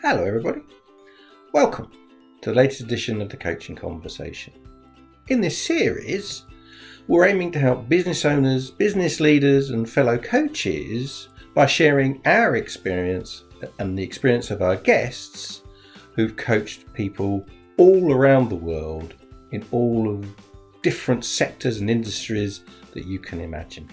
Hello everybody, welcome to the latest edition of the Coaching Conversation. In this series, we're aiming to help business owners, business leaders and fellow coaches by sharing our experience and the experience of our guests who've coached people all around the world in all of different sectors and industries that you can imagine.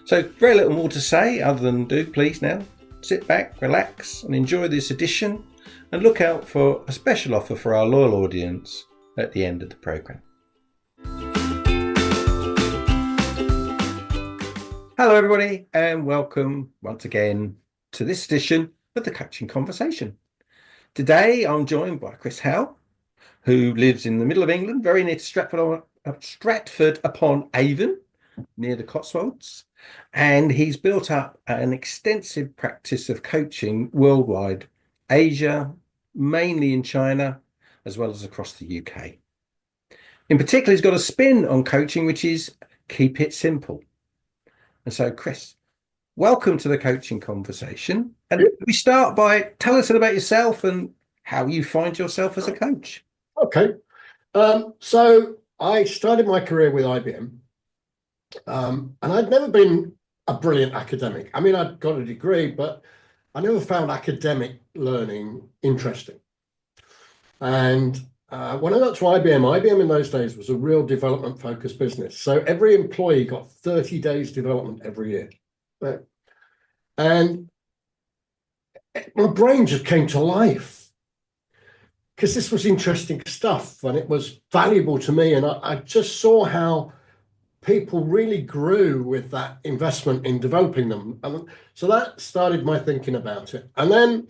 So very little more to say other than do please now sit back, relax and enjoy this edition, and look out for a special offer for our loyal audience at the end of the programme. Hello everybody and welcome once again to this edition of the Coaching Conversation. Today I'm joined by Chris Howe, who lives in the middle of England, very near to Stratford upon Avon, near the Cotswolds. And he's built up an extensive practice of coaching worldwide, Asia, mainly in China, as well as across the UK. In particular, he's got a spin on coaching, which is keep it simple. And so, Chris, welcome to the Coaching Conversation. And we start by tell us about yourself and how you find yourself as a coach. Okay. So I started my career with IBM. And I'd never been a brilliant academic. I mean, I'd got a degree, but I never found academic learning interesting. And when I got to IBM in those days was a real development-focused business. So every employee got 30 days development every year. Right? And my brain just came to life because this was interesting stuff and it was valuable to me. And I just saw how people really grew with that investment in developing them. And so that started my thinking about it. And then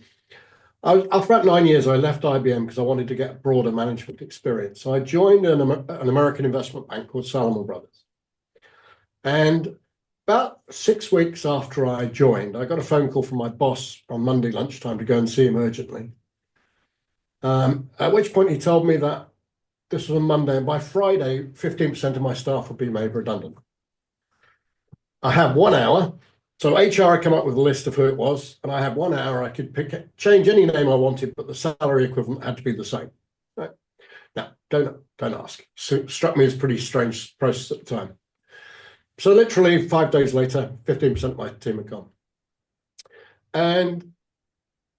after about 9 years, I left IBM because I wanted to get a broader management experience. So I joined an American investment bank called Salomon Brothers. And about 6 weeks after I joined, I got a phone call from my boss on Monday lunchtime to go and see him urgently. At which point he told me that this was on Monday, and by Friday, 15% of my staff would be made redundant. I had 1 hour. So HR had come up with a list of who it was, and I had 1 hour. I could change any name I wanted, but the salary equivalent had to be the same. Right? Now, don't ask. So struck me as a pretty strange process at the time. So literally 5 days later, 15% of my team had gone. And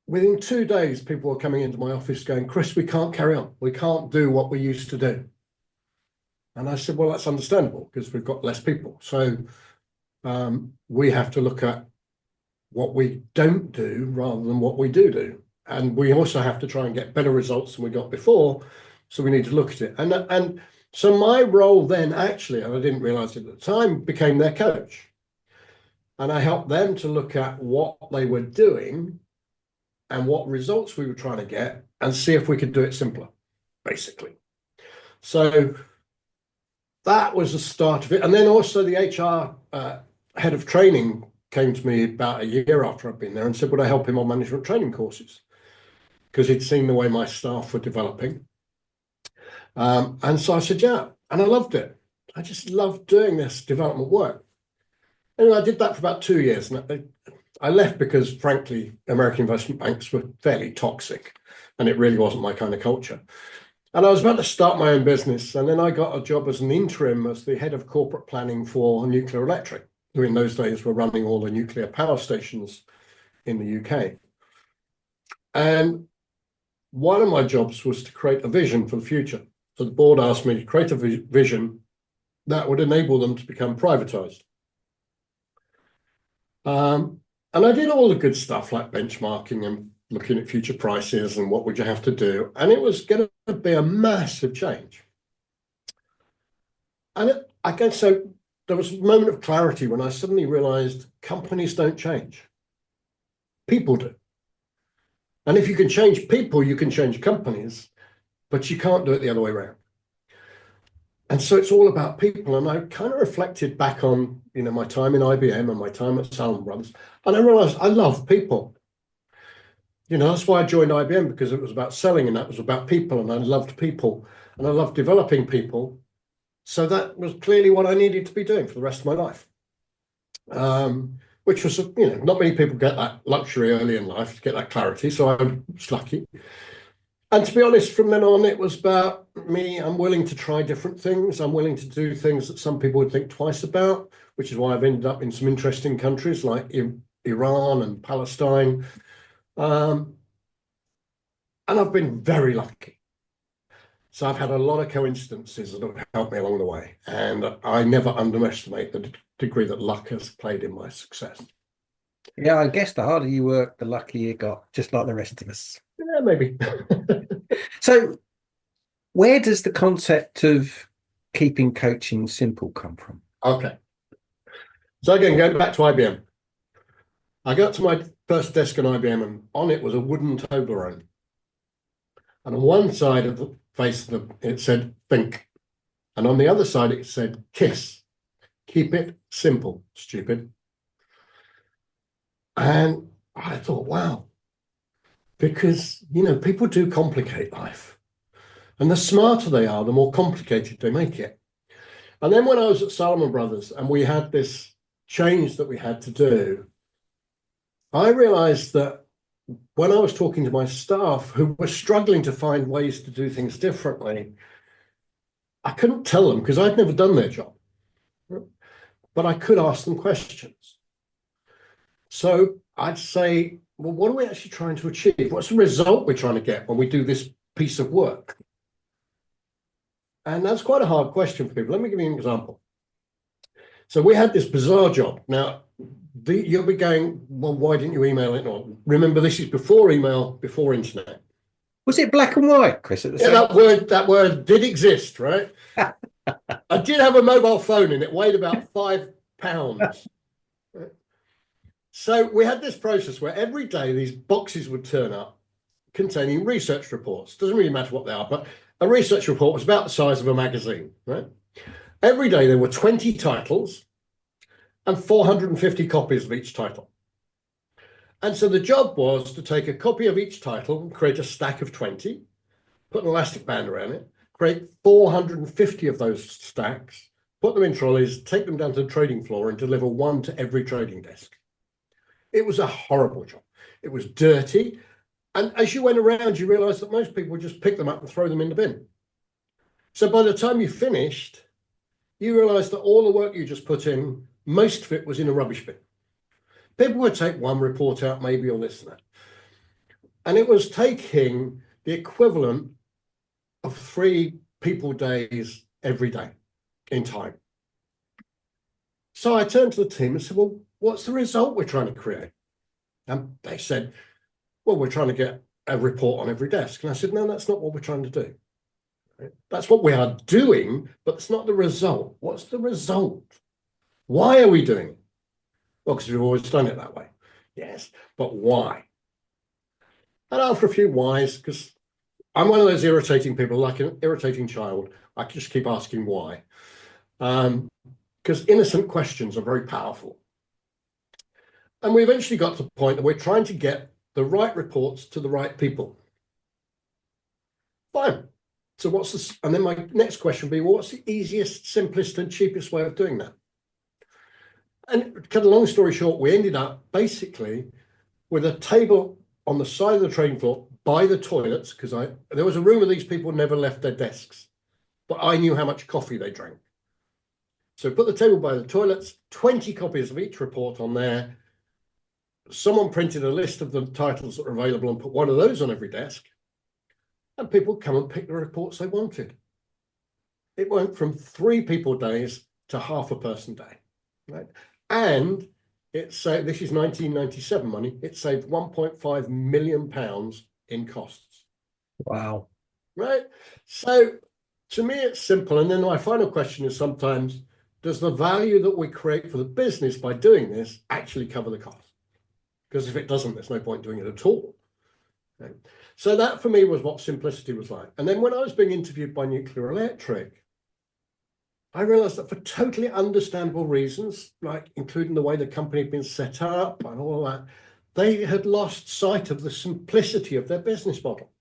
within 2 days, people were coming into my office going, Chris, we can't carry on. We can't do what we used to do. And I said, well, that's understandable because we've got less people. So we have to look at what we don't do rather than what we do. And we also have to try and get better results than we got before. So we need to look at it. And so my role then actually, and I didn't realize it at the time, became their coach. And I helped them to look at what they were doing and what results we were trying to get and see if we could do it simpler, basically. So that was the start of it. And then also the HR head of training came to me about a year after I'd been there and said, would I help him on management training courses? Because he'd seen the way my staff were developing. And so I said, yeah, and I loved it. I just loved doing this development work. Anyway, I did that for about 2 years. And I left because, frankly, American investment banks were fairly toxic, and it really wasn't my kind of culture. And I was about to start my own business, and then I got a job as an interim as the head of corporate planning for Nuclear Electric, who in those days were running all the nuclear power stations in the UK. And one of my jobs was to create a vision for the future. So the board asked me to create a vision that would enable them to become privatized. And I did all the good stuff like benchmarking and looking at future prices and what would you have to do. And it was going to be a massive change. And I guess so there was a moment of clarity when I suddenly realized companies don't change. People do. And if you can change people, you can change companies, but you can't do it the other way around. And so it's all about people. And I kind of reflected back on, my time in IBM and my time at Salomon Brothers. And I realized I love people. That's why I joined IBM, because it was about selling and that was about people. And I loved people and I loved developing people. So that was clearly what I needed to be doing for the rest of my life. which was, not many people get that luxury early in life to get that clarity. So I was lucky. And to be honest, from then on, it was about me. I'm willing to try different things. I'm willing to do things that some people would think twice about, which is why I've ended up in some interesting countries like Iran and Palestine. And I've been very lucky. So I've had a lot of coincidences that have helped me along the way. And I never underestimate the degree that luck has played in my success. Yeah, I guess the harder you work, the luckier you got, just like the rest of us. Yeah, maybe. So, where does the concept of keeping coaching simple come from? Okay. So again, going back to IBM, I got to my first desk in IBM, and on it was a wooden Toblerone. And on one side of the face of it said think. And on the other side, it said kiss. Keep it simple, stupid. And I thought, wow, because, people do complicate life. And the smarter they are, the more complicated they make it. And then when I was at Salomon Brothers and we had this change that we had to do, I realized that when I was talking to my staff who were struggling to find ways to do things differently, I couldn't tell them because I'd never done their job, but I could ask them questions. So I'd say, well, what are we actually trying to achieve? What's the result we're trying to get when we do this piece of work? And that's quite a hard question for people. Let me give you an example. So we had this bizarre job. Now, you'll be going, well, why didn't you email it? Or remember, this is before email, before internet. Was it black and white, Chris? At the same? That word did exist, right? I did have a mobile phone and it weighed about 5 pounds. So we had this process where every day these boxes would turn up containing research reports. Doesn't really matter what they are, but a research report was about the size of a magazine, right? Every day there were 20 titles and 450 copies of each title. And so the job was to take a copy of each title and create a stack of 20, put an elastic band around it, create 450 of those stacks, put them in trolleys, take them down to the trading floor and deliver one to every trading desk. It was a horrible job. It was dirty. And as you went around, you realized that most people would just pick them up and throw them in the bin. So by the time you finished, you realized that all the work you just put in, most of it was in a rubbish bin. People would take one report out, maybe, or this and that. And it was taking the equivalent of 3 people days every day in time. So I turned to the team and said, well, what's the result we're trying to create? And they said, well, we're trying to get a report on every desk. And I said, no, that's not what we're trying to do. That's what we are doing, but it's not the result. What's the result? Why are we doing it? Well, because we've always done it that way. Yes, but why? And after a few whys, because I'm one of those irritating people, like an irritating child, I just keep asking why. Because innocent questions are very powerful. And we eventually got to the point that we're trying to get the right reports to the right people. Fine. So what's this? And then my next question would be, well, what's the easiest, simplest, and cheapest way of doing that? And to cut a long story short, we ended up basically with a table on the side of the trading floor by the toilets, because there was a room where these people never left their desks, but I knew how much coffee they drank. So put the table by the toilets, 20 copies of each report on there. Someone printed a list of the titles that were available and put one of those on every desk. And people come and pick the reports they wanted. It went from 3 people days to half a person day, right? And it saved, this is 1997 money, it saved 1.5 million pounds in costs. Wow. Right? So to me, it's simple. And then my final question is sometimes, does the value that we create for the business by doing this actually cover the cost? Because if it doesn't, there's no point doing it at all. Okay. So that for me was what simplicity was like. And then when I was being interviewed by Nuclear Electric, I realized that for totally understandable reasons, like including the way the company had been set up and all that, they had lost sight of the simplicity of their business model.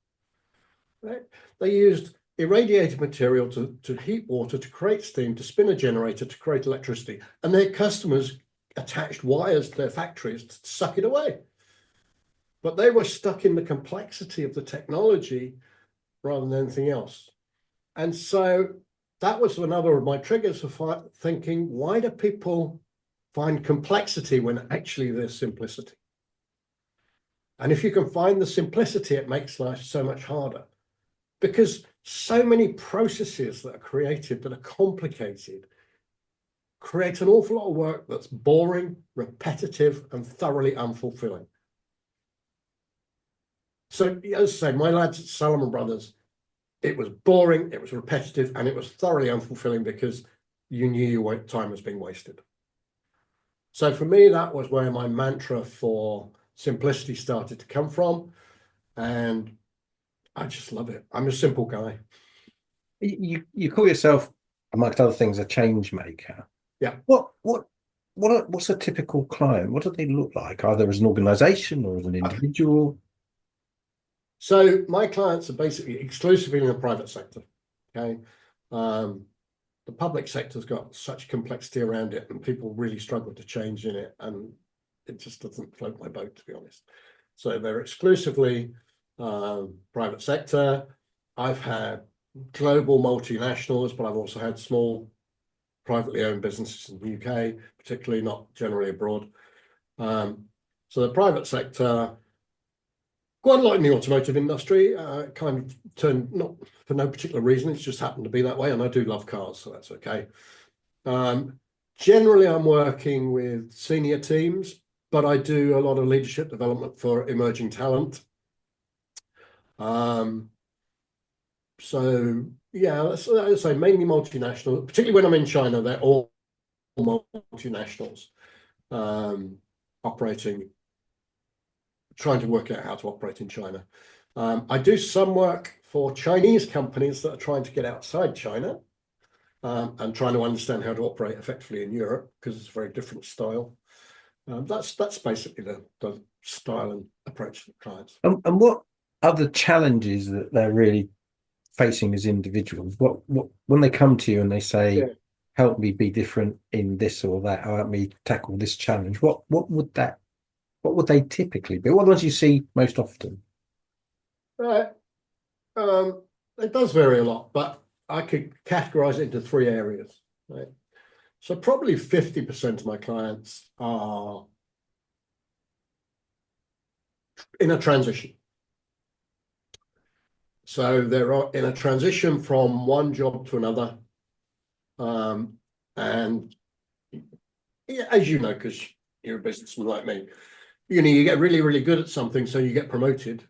Right? They used irradiated material to heat water, to create steam, to spin a generator, to create electricity. And their customers attached wires to their factories to suck it away. But they were stuck in the complexity of the technology rather than anything else. And so that was another of my triggers for thinking, why do people find complexity when actually there's simplicity? And if you can find the simplicity, it makes life so much harder, because so many processes that are created that are complicated create an awful lot of work that's boring, repetitive, and thoroughly unfulfilling. So, as I say, my lads at Salomon Brothers, it was boring, it was repetitive, and it was thoroughly unfulfilling because you knew your time was being wasted. So for me, that was where my mantra for simplicity started to come from. And I just love it. I'm a simple guy. You call yourself, amongst other things, a change maker. Yeah. What's a typical client? What do they look like, either as an organization or as an individual? So my clients are basically exclusively in the private sector. Okay. The public sector's got such complexity around it, and people really struggle to change in it, and it just doesn't float my boat, to be honest. So they're exclusively private sector. I've had global multinationals, but I've also had small privately owned businesses in the UK, particularly, not generally abroad. So the private sector, quite a lot in the automotive industry, kind of turned, not for no particular reason, it's just happened to be that way, and I do love cars, so that's okay. Generally, I'm working with senior teams, but I do a lot of leadership development for emerging talent. So yeah, let's say mainly multinational, particularly when I'm in China, they're all multinationals, operating, trying to work out how to operate in China. I do some work for Chinese companies that are trying to get outside China, and trying to understand how to operate effectively in Europe, because it's a very different style. That's basically the style and approach to the clients. And what are the challenges that they're really facing as individuals? What when they come to you and they say, Yeah. help me be different in this or that, or help me tackle this challenge, what would they typically be? What are the ones you see most often? Right. It does vary a lot, but I could categorize it into three areas, right? So probably 50% of my clients are in a transition. So they're in a transition from one job to another. And yeah, as you know, because you're a businessman like me, you get really, really good at something, so you get promoted.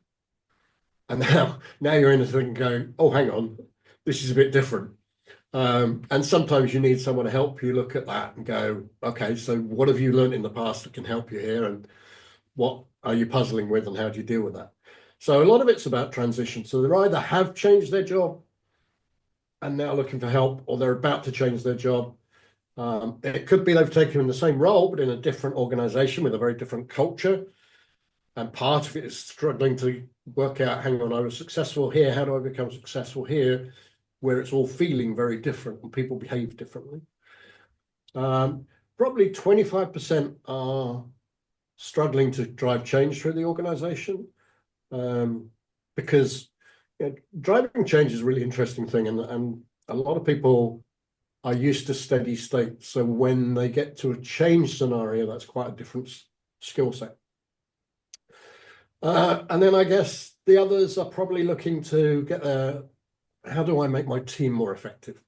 And now you're in a thing going, oh, hang on, this is a bit different. And sometimes you need someone to help you look at that and go, okay, so what have you learned in the past that can help you here? And what are you puzzling with, and how do you deal with that? So a lot of it's about transition. So they either have changed their job and now looking for help, or they're about to change their job. It could be they've taken the same role, but in a different organization with a very different culture. And part of it is struggling to work out, hang on, I was successful here, how do I become successful here, where it's all feeling very different and people behave differently. Probably 25% are struggling to drive change through the organization, because driving change is a really interesting thing, and a lot of people are used to steady state. So when they get to a change scenario, that's quite a different skill set. And then I guess the others are probably looking to get how do I make my team more effective?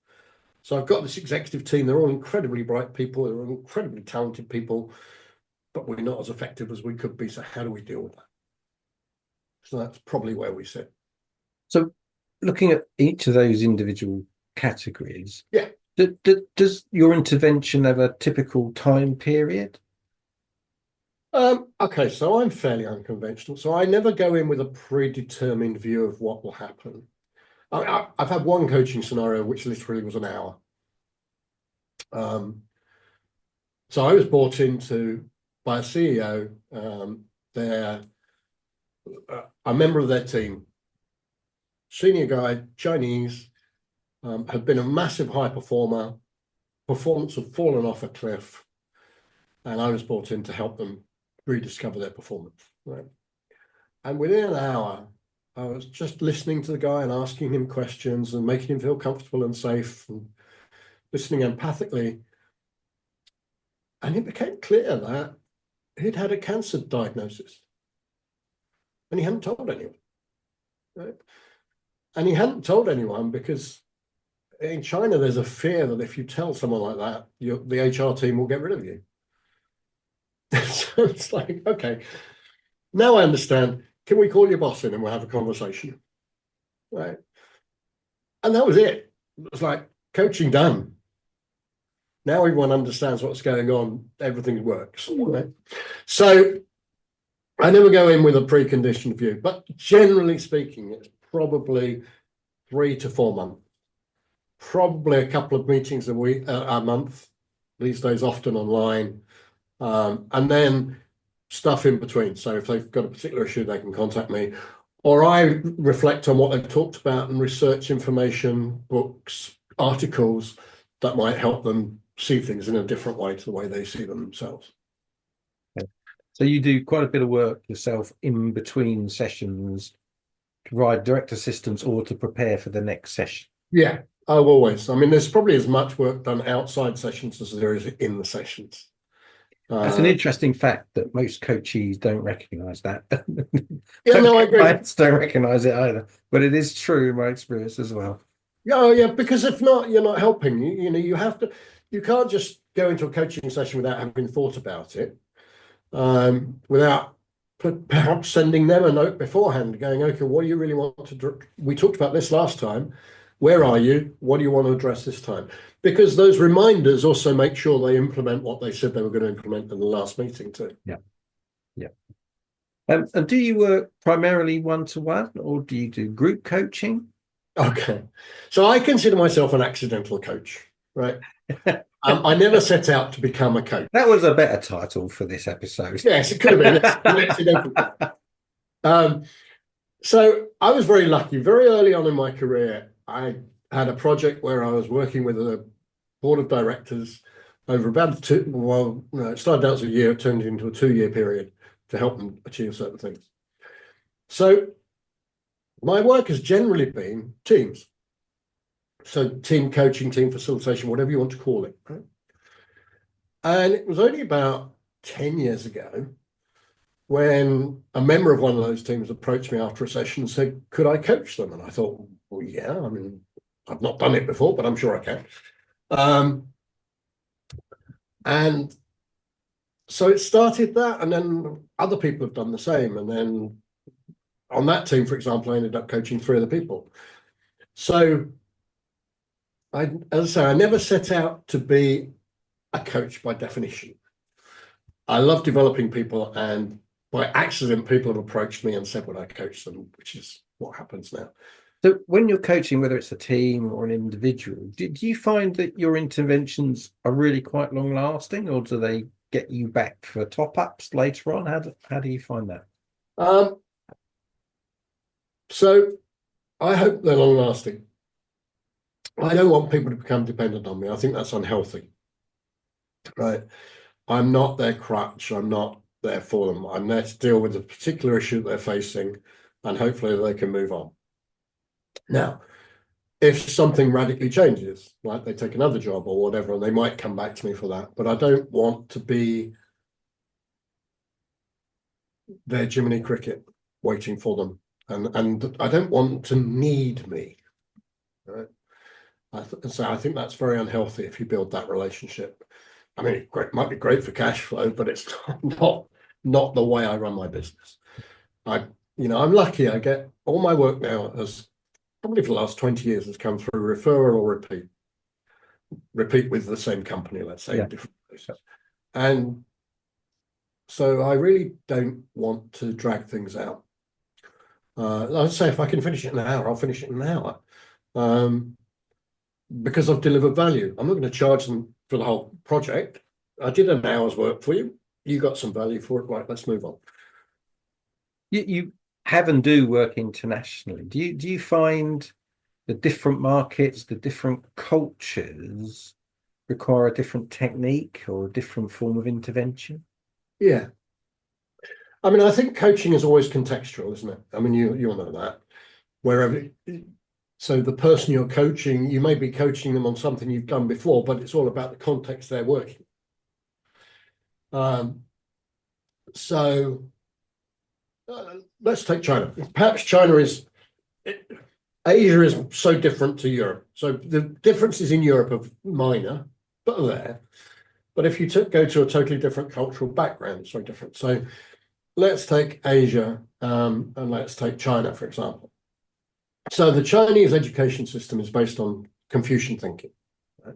So I've got this executive team, they're all incredibly bright people, they're all incredibly talented people, but we're not as effective as we could be. So how do we deal with that? So that's probably where we sit. So looking at each of those individual categories, Yeah. Does your intervention have a typical time period? Okay, so I'm fairly unconventional. So I never go in with a predetermined view of what will happen. I've had one coaching scenario which literally was an hour. So I was brought into by a CEO, they're a member of their team, senior guy, Chinese, had been a massive high performer. Performance had fallen off a cliff. and I was brought in to help them rediscover their performance. Right. And within an hour, I was just listening to the guy and asking him questions and making him feel comfortable and safe and listening empathically. And it became clear that he'd had a cancer diagnosis and he hadn't told anyone. Right? And he hadn't told anyone because in China, there's a fear that if you tell someone like that, the HR team will get rid of you. So it's like, okay, now I understand. Can we call your boss in and we'll have a conversation? Right. And that was it. It was like coaching done. Now everyone understands what's going on. Everything works. Right? So I never go in with a preconditioned view, but generally speaking, it's probably 3 to 4 months. Probably a couple of meetings a month. These days, often online. And then stuff in between. So if they've got a particular issue, they can contact me. Or I reflect on what they've talked about and research information, books, articles that might help them see things in a different way to the way they see them themselves. So you do quite a bit of work yourself in between sessions to provide direct assistance or to prepare for the next session. Yeah, I've always. I mean, there's probably as much work done outside sessions as there is in the sessions. That's an interesting fact that most coachees don't recognize that. Yeah, no, I agree. Clients don't recognize it either, but it is true in my experience as well. Yeah, yeah, because if not, you're not helping. You know, you can't just go into a coaching session without having thought about it, without perhaps sending them a note beforehand, going, okay, what do you really want to do? We talked about this last time. Where are you? What do you want to address this time? Because those reminders also make sure they implement what they said they were going to implement in the last meeting too. Yeah, yeah. And do you work primarily one-to-one, or do you do group coaching? Okay, so I consider myself an accidental coach, right? I never set out to become a coach. That was a better title for this episode. Yes, it could have been an accidental. So I was very lucky. Very early on in my career, I had a project where I was working with a board of directors over about it started out as a year, it turned into a 2-year period to help them achieve certain things. So my work has generally been teams. So team coaching, team facilitation, whatever you want to call it. Right? And it was only about 10 years ago when a member of one of those teams approached me after a session and said, could I coach them? And I thought, well, yeah, I mean, I've not done it before, but I'm sure I can. And so it started that, and then other people have done the same. And then on that team, for example, I ended up coaching 3 other people. So as I say, I never set out to be a coach by definition. I love developing people, and by accident, people have approached me and said, would I coach them, which is what happens now. So when you're coaching, whether it's a team or an individual, do you find that your interventions are really quite long lasting, or do they get you back for top ups later on? How do you find that? So I hope they're long lasting. I don't want people to become dependent on me. I think that's unhealthy. Right. I'm not their crutch. I'm not there for them. I'm there to deal with the particular issue they're facing, and hopefully they can move on. Now, if something radically changes, like they take another job or whatever, and they might come back to me for that, but I don't want to be their Jiminy Cricket waiting for them. And I don't want to need me. Right. So I think that's very unhealthy if you build that relationship. I mean, it might be great for cash flow, but it's not the way I run my business. I'm lucky. I get all my work now, as probably for the last 20 years, has come through referral or repeat with the same company, let's say, in different places. And so I really don't want to drag things out. I'd say if I can finish it in an hour, I'll finish it in an hour. Because I've delivered value. I'm not going to charge them for the whole project. I did an hour's work for you. You got some value for it. Right, let's move on. You have and do work internationally. Do you find the different markets, the different cultures require a different technique or a different form of intervention? Yeah. I mean, I think coaching is always contextual, isn't it? I mean, you'll know that. Wherever, so the person you're coaching, you may be coaching them on something you've done before, but it's all about the context they're working. So let's take China. Perhaps Asia is so different to Europe. So the differences in Europe are minor, but are there. But if you go to a totally different cultural background, it's very different. So let's take Asia and let's take China, for example. So the Chinese education system is based on Confucian thinking. Right?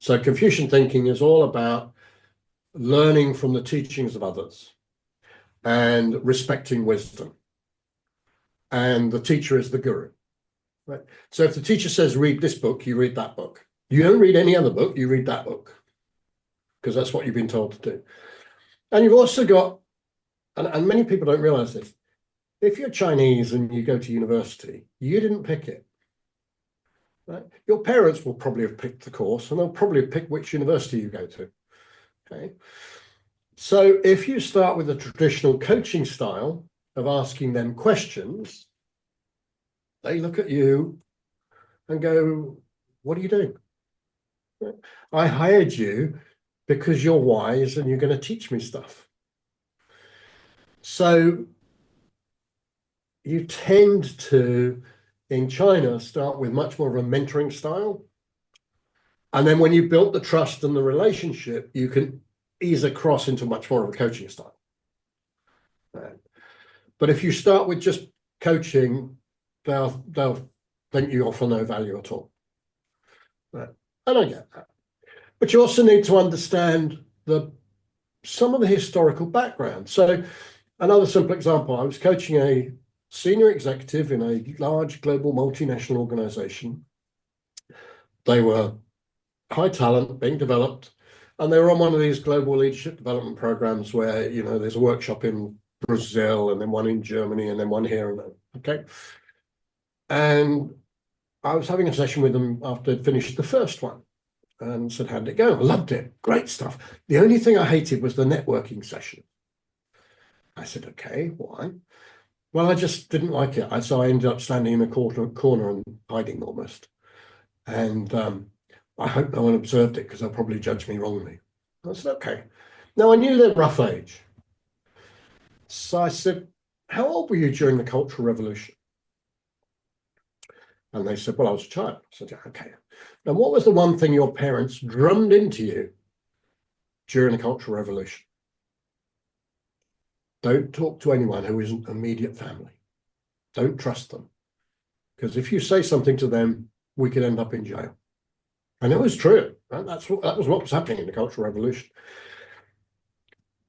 So Confucian thinking is all about learning from the teachings of others and respecting wisdom. And the teacher is the guru. Right? So if the teacher says, read this book, you read that book. You don't read any other book, you read that book, because that's what you've been told to do. And you've also got, and many people don't realize this, if you're Chinese and you go to university, you didn't pick it. Right? Your parents will probably have picked the course and they'll probably have picked which university you go to. Okay. So if you start with a traditional coaching style of asking them questions, they look at you and go, what are you doing? Right? I hired you because you're wise and you're going to teach me stuff. So you tend to, in China, start with much more of a mentoring style. And then when you built the trust and the relationship, you can ease across into much more of a coaching style. Right. But if you start with just coaching, they'll think you offer no value at all. Right. And I get that. But you also need to understand some of the historical background. So another simple example, I was coaching a senior executive in a large global multinational organization. They were high talent being developed, and they were on one of these global leadership development programs where, there's a workshop in Brazil and then one in Germany and then one here and there. Okay. And I was having a session with them after I'd finished the first one and said, how'd it go? I loved it. Great stuff. The only thing I hated was the networking session. I said, okay, why? Well, I just didn't like it. So I ended up standing in a corner and hiding almost. And I hope no one observed it because they'll probably judge me wrongly. I said, okay. Now, I knew their rough age. So I said, how old were you during the Cultural Revolution? And they said, well, I was a child. I said, yeah, okay. Now, what was the one thing your parents drummed into you during the Cultural Revolution? Don't talk to anyone who isn't immediate family. Don't trust them. Because if you say something to them, we could end up in jail. And it was true. Right? That was what was happening in the Cultural Revolution.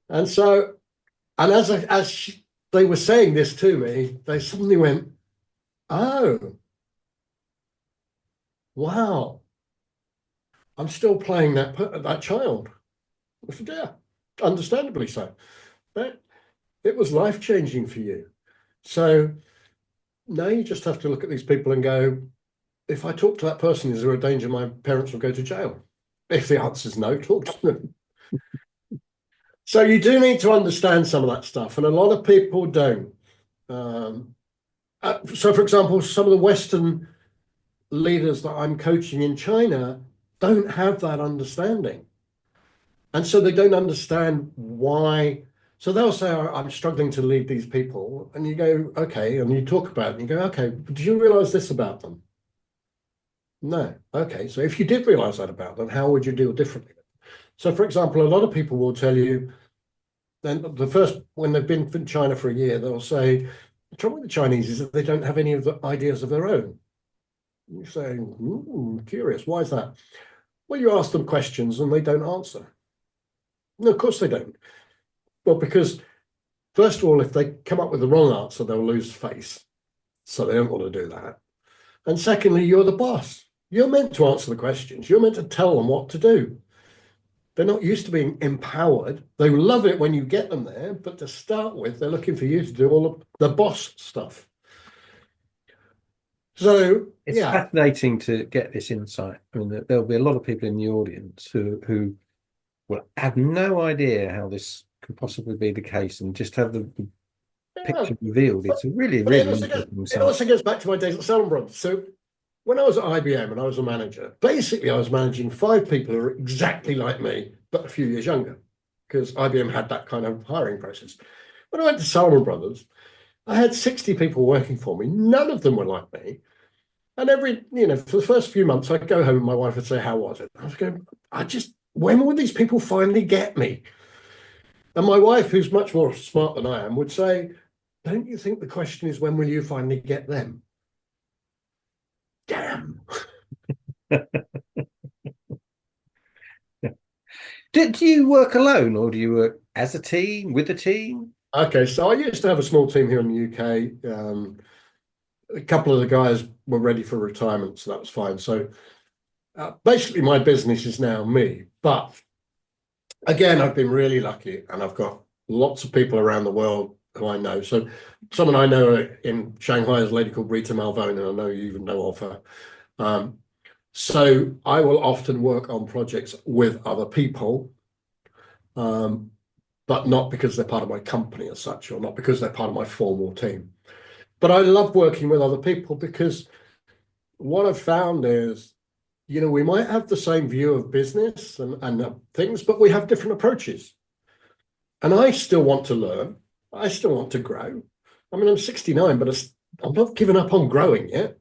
And so, and as they were saying this to me, they suddenly went, oh, wow, I'm still playing that child. I said, yeah, understandably so. But it was life-changing for you. So now you just have to look at these people and go, if I talk to that person, is there a danger my parents will go to jail? If the answer is no, talk to them. So you do need to understand some of that stuff, and a lot of people don't. So, for example, some of the Western leaders that I'm coaching in China don't have that understanding. And so they don't understand why. So they'll say, I'm struggling to lead these people. And you go, okay. And you talk about it and you go, okay, but do you realize this about them? No. Okay. So if you did realize that about them, how would you deal differently? So, for example, a lot of people will tell you, then when they've been in China for a year, they'll say, the trouble with the Chinese is that they don't have any of the ideas of their own. You're saying, curious, why is that? Well, you ask them questions and they don't answer. No, of course they don't. Well, because first of all, if they come up with the wrong answer, they'll lose face. So they don't want to do that. And secondly, you're the boss. You're meant to answer the questions. You're meant to tell them what to do. They're not used to being empowered. They love it when you get them there, but to start with, they're looking for you to do all of the boss stuff. So, It's yeah, fascinating to get this insight. I mean, there'll be a lot of people in the audience who will have no idea how this could possibly be the case, and just have the yeah. picture revealed. It's a really, But really interesting it insight. also goes back to my days at Salomon Brothers. So when I was at IBM and I was a manager, basically I was managing 5 people who are exactly like me, but a few years younger, because IBM had that kind of hiring process. When I went to Salomon Brothers, I had 60 people working for me. None of them were like me. And for the first few months, I'd go home and my wife would say, "How was it?" I was going, when will these people finally get me? And my wife, who's much more smart than I am, would say, "Don't you think the question is, when will you finally get them?" Damn. Do you work alone, or do you work as a team, with a team? Okay, so I used to have a small team here in the UK. A couple of the guys were ready for retirement, so that was fine. So basically, my business is now me. But again, I've been really lucky, and I've got lots of people around the world who I know. So someone I know in Shanghai is a lady called Rita Malvone, and I know you even know of her. Um, so I will often work on projects with other people, but not because they're part of my company as such, or not because they're part of my formal team. But I love working with other people because what I've found is, we might have the same view of business and things, but we have different approaches. And I still want to learn. I still want to grow. I mean, I'm 69, but I'm not giving up on growing yet.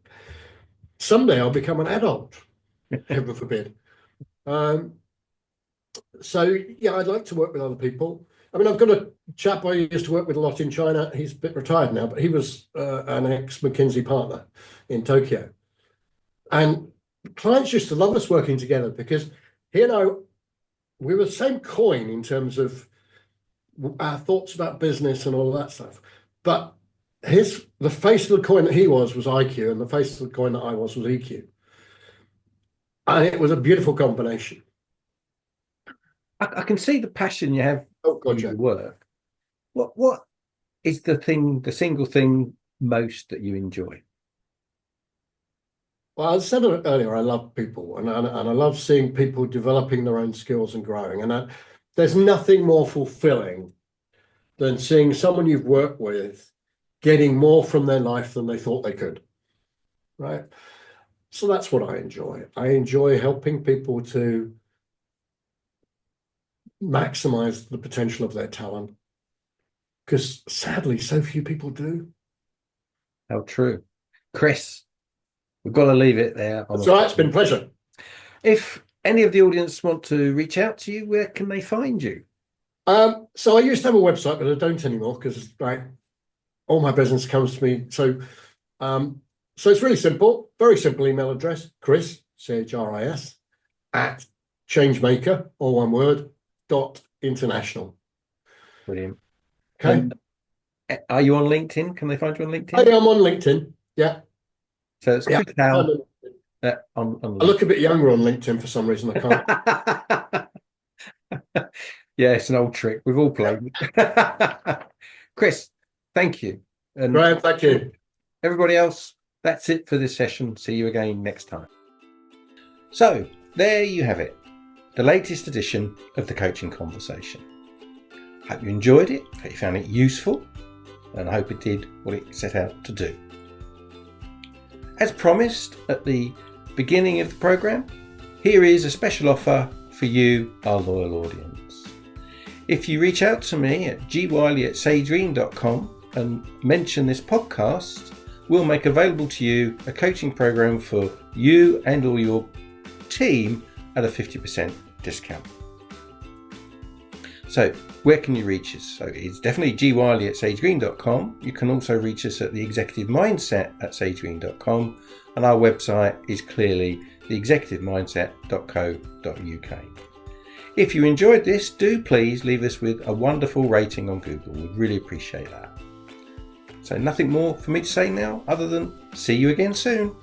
Someday I'll become an adult, heaven forbid. Um, so, yeah, I'd like to work with other people. I mean, I've got a chap I used to work with a lot in China. He's a bit retired now, but he was an ex-McKinsey partner in Tokyo. And clients used to love us working together because he and I, we were the same coin in terms of our thoughts about business and all of that stuff. But the face of the coin that he was IQ, and the face of the coin that I was EQ. And it was a beautiful combination. I can see the passion you have Oh, for God, yeah. your work. What is the single thing most that you enjoy? Well, as I said earlier, I love people, and I love seeing people developing their own skills and growing. And there's nothing more fulfilling than seeing someone you've worked with getting more from their life than they thought they could, right? So that's what I enjoy. I enjoy helping people to maximize the potential of their talent, because sadly, so few people do. How true. Chris, we've got to leave it there. So it's been a pleasure. If any of the audience want to reach out to you, where can they find you? So I used to have a website, but I don't anymore because all my business comes to me. So it's really simple, very simple email address, Chris, CHRIS, at changemaker, all one word, .international. Brilliant. Okay. And are you on LinkedIn? Can they find you on I LinkedIn? am on LinkedIn. Yeah. So it's Yeah. Chris Howe I on look a bit younger on LinkedIn for some reason. I can't. Yeah, it's an old trick. We've all played. Chris, thank you. And Graham, thank you. everybody else, that's it for this session. See you again next time. So there you have it, the latest edition of the Coaching Conversation. Hope you enjoyed it, hope you found it useful, and I hope it did what it set out to do. As promised at the beginning of the programme, here is a special offer for you, our loyal audience. If you reach out to me at gwiley@sagegreen.com and mention this podcast, we'll make available to you a coaching program for you and or your team at a 50% discount. So where can you reach us? So it's definitely gwiley@sagegreen.com. You can also reach us at the Executive Mindset at sagegreen.com, and our website is clearly theexecutivemindset.co.uk. If you enjoyed this, do please leave us with a wonderful rating on Google. We'd really appreciate that. So nothing more for me to say now other than see you again soon.